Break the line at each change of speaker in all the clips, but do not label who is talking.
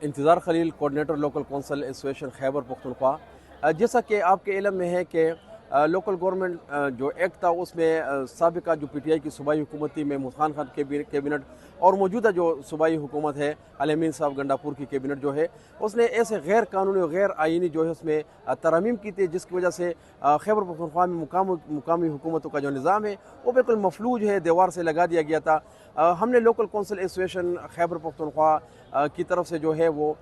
इंतज़ार Khalil, coordinator local council association Khyber Pakhtunkhwa. जैसा कि आपके इल्म में है कि लोकल गवर्नमेंट जो एक्ट था उसमें साबिका जो पीटीआई की सूबाई हुकूमत थी, महमूद खान कैबिनेट और मौजूदा जो सूबाई हुकूमत है अल अमीन साहब गंडापुर की कैबिनेट जो है उसने ऐसे गैर कानूनी और गैर आइनी जो है उसमें तरमीम की थी, जिसकी वजह से खैबर पख्तूनख्वा में मुकामी हुकूमतों का जो निज़ाम है वो बिल्कुल मफलूज है, दीवार से लगा दिया गया था। हमने local council association Khyber Pakhtunkhwa की तरफ से जो है वो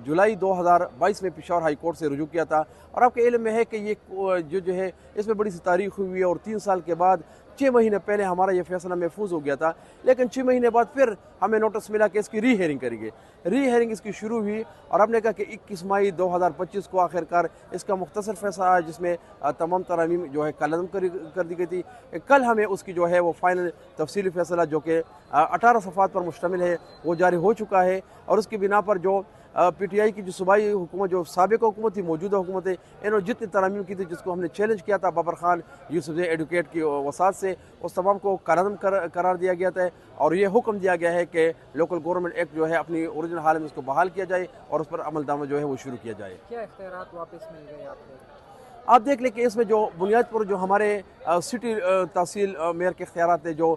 जुलाई 2022 में पेशावर हाई कोर्ट से रुजू किया था। और आपके इल्म में है कि ये जो है इसमें बड़ी सी तारीख हुई है और 3 साल के बाद 6 महीने पहले हमारा ये फैसला महफूज हो गया था, लेकिन 6 महीने बाद फिर हमें नोटिस मिला कि इसकी री हेयरिंग करेंगे। री हेयरिंग इसकी शुरू हुई और हमने कहा कि 21 मई 2025 को आखिरकार इसका मुख्तसर फैसला आया, जिसमें तमाम तरामीम जो है कलम कर दी गई थी। कल हमें उसकी जो है वो फाइनल तफसीली फैसला जो कि 18 सफ़ात पर मुश्तमिल है वो जारी हो चुका है। और उसकी बिना पर जो पीटीआई की जो सूबाई हुकूमत, जो साबिक हुकूमत थी, मौजूदा हुकूमत है, इन्होंने जितनी तरमीम की थी जिसको हमने चैलेंज किया था बाबर खान यूसुफ एडवोकेट की वसात से, उस तमाम को करार दिया गया था। और ये हुक्म दिया गया है कि लोकल गवर्नमेंट एक्ट जो है अपनी ओरिजिनल हाल में उसको बहाल किया जाए और उस पर अमलदामा जो है वो शुरू किया जाए।
क्या इख्तियारात वापस मिल गए आपको?
आप देख लें कि इसमें जो बुनियाद पर जो हमारे सिटी तहसील मेयर के इख्तियारात थे, जो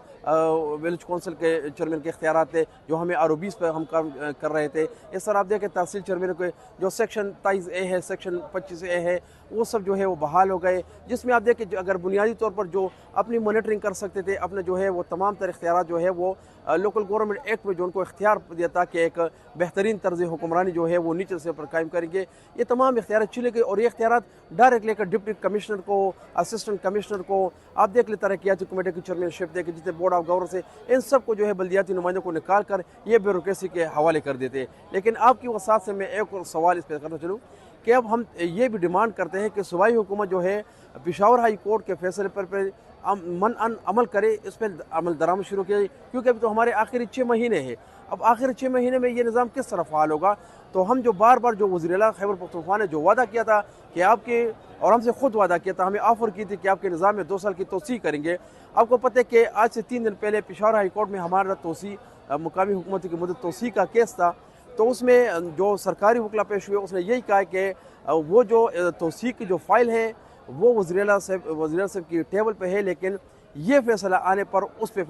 विलेज कौंसिल के चेयरमैन के इख्तियारात थे, जो हमें आर.ओ.बीज़ पर हम काम कर रहे थे, इस तरह आप देखें तहसील चेयरमैन के जो सेक्शन 23A है, सेक्शन 25A है, वो सब जो है वो बहाल हो गए। जिसमें आप देखें अगर बुनियादी तौर पर जो अपनी मॉनिटरिंग कर सकते थे, अपने जो है वो तमाम तर इख्तियारात जो है वो लोकल गवर्नमेंट एक्ट में जो उनको इख्तियार दिया था कि एक बेहतरीन तर्ज हुक्मरानी जो है वो नीचे से पर कायम करेंगे, ये तमाम इख्तियार चले गए। और ये इख्तियारात डायरेक्ट लेकर डिप्टी कमिश्नर को, असिस्टेंट कमिश्नर को, आप देख ले तरक्याती कमेटी की चेयरमैनशिप देखे, जितने बोर्ड ऑफ गवर्नर से, इन सब को जो है बल्दियाती नुमाइंदों को निकाल कर ये ब्यूरोक्रेसी के हवाले कर देते। लेकिन आपकी वसात से मैं एक और सवाल इस पर करना चलूँ कि अब हम ये भी डिमांड करते हैं कि सूबाई हुकूमत जो है पेशावर हाई कोर्ट के फैसले पर अमल करे, इस पर अमल दरामद शुरू किया जाए, क्योंकि अभी तो हमारे आखिरी 6 महीने हैं। अब आखिरी 6 महीने में ये निज़ाम किस तरह फ़ाल होगा? तो हम जो बार बार जो वज़ीर-ए-आला खैबर पख्तूनख्वा ने जो वादा किया था कि आपके, और हमसे खुद वादा किया था, हमें ऑफ़र की थी कि आपके निज़ाम में 2 साल की तोसी करेंगे। आपको पता है कि आज से 3 दिन पहले पेशावर हाई कोर्ट में हमारा तोसी मुकामी हुकूमत की मुद्दत तोसी का केस था। तो उसमें जो सरकारी वकला पेश हुए उसने यही कहा कि वो जो तोसी की जो फ़ाइल है वो वज़ीर-ए-आला साहब की टेबल पे है, लेकिन ये फैसला आने पर उसके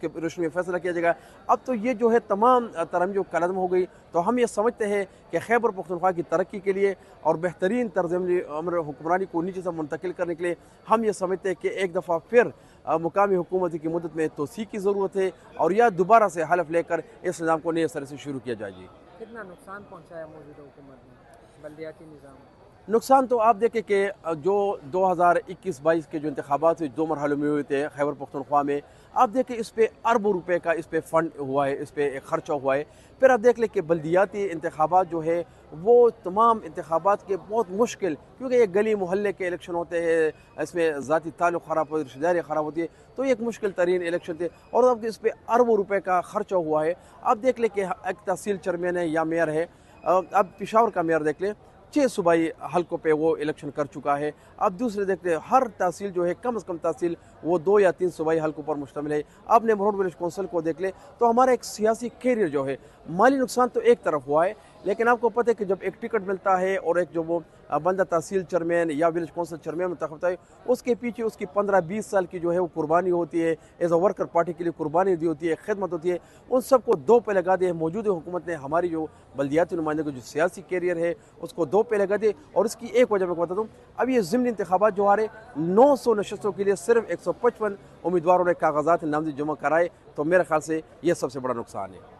रोशनी में फैसला किया जाएगा। अब तो ये जो है तमाम तरमीम जो कलम हो गई, तो हम ये समझते हैं कि खैबर पख्तूनख्वा की तरक्की के लिए और बेहतरीन तर्ज अमल हुक्मरानी को नीचे से मुंतकिल करने के लिए हम ये समझते हैं कि एक दफ़ा फिर मुकामी हुकूमत की मदद में तोसी की ज़रूरत है और या दोबारा से हलफ लेकर इस निज़ाम को नए सिरे से शुरू किया जाए। जी,
कितना नुकसान पहुँचाया मौजूदा हुकूमत ने बल्दियाती निज़ाम?
नुकसान तो आप देखें कि जो 2021-22 के जो इंतखाबात 2 मरहलों में हुए थे खैबर पख्तूनख्वा में, आप देखें इस पे अरबों रुपए का इस पे फ़ंड हुआ है, इस पे एक खर्चा हुआ है। फिर आप देख लें कि बल्दियाती इंतखाबात जो है वो तमाम इंतखाबात के बहुत मुश्किल, क्योंकि ये गली मोहल्ले के इलेक्शन होते हैं, इसमें ज़ाती ताल्लुक़ ख़राब होती है, रिश्तेदारी ख़राब होती है, तो ये एक मुश्किल तरीन इलेक्शन थे और अब इस पे अरबों रुपए का खर्चा हुआ है। आप देख लें कि एक तहसील चेयरमैन है या मेयर है, अब पेशावर का मेयर देख लें, 6 सूबाई हल्कों पे वो इलेक्शन कर चुका है। अब दूसरे देखते हैं हर तहसील जो है कम से कम तहसील वो 2 या 3 सूबाई हल्कों पर मुश्तमिल है। आपने मरोड़ विलेज कौंसिल को देख ले, तो हमारा एक सियासी कैरियर जो है, माली नुकसान तो एक तरफ हुआ है, लेकिन आपको पता है कि जब एक टिकट मिलता है और एक जो वो बंदा तहसील चेयरमैन या विलेज कौंसिल चेयरमैन मुंतखब होता है, उसके पीछे उसकी 15-20 साल की जो है वो कुर्बानी होती है, एज अ वर्कर पार्टी के लिए कुर्बानी दी होती है, खिदमत होती है, उन सबको 2 पे लगा दिए। मौजूदा हुकूमत ने हमारी जो बल्दियाती नुमाइंदे को जो सियासी कैरियर है उसको 2 पे लगा दिए। और इसकी एक वजह मैं बता दूँ, अब ये ज़िमनी इंतखाबात जो आ रहे 900 नशस्तों के लिए सिर्फ 155 उम्मीदवारों ने कागजात नामज़द जमा कराए, तो मेरे ख्याल से ये सबसे बड़ा नुकसान है।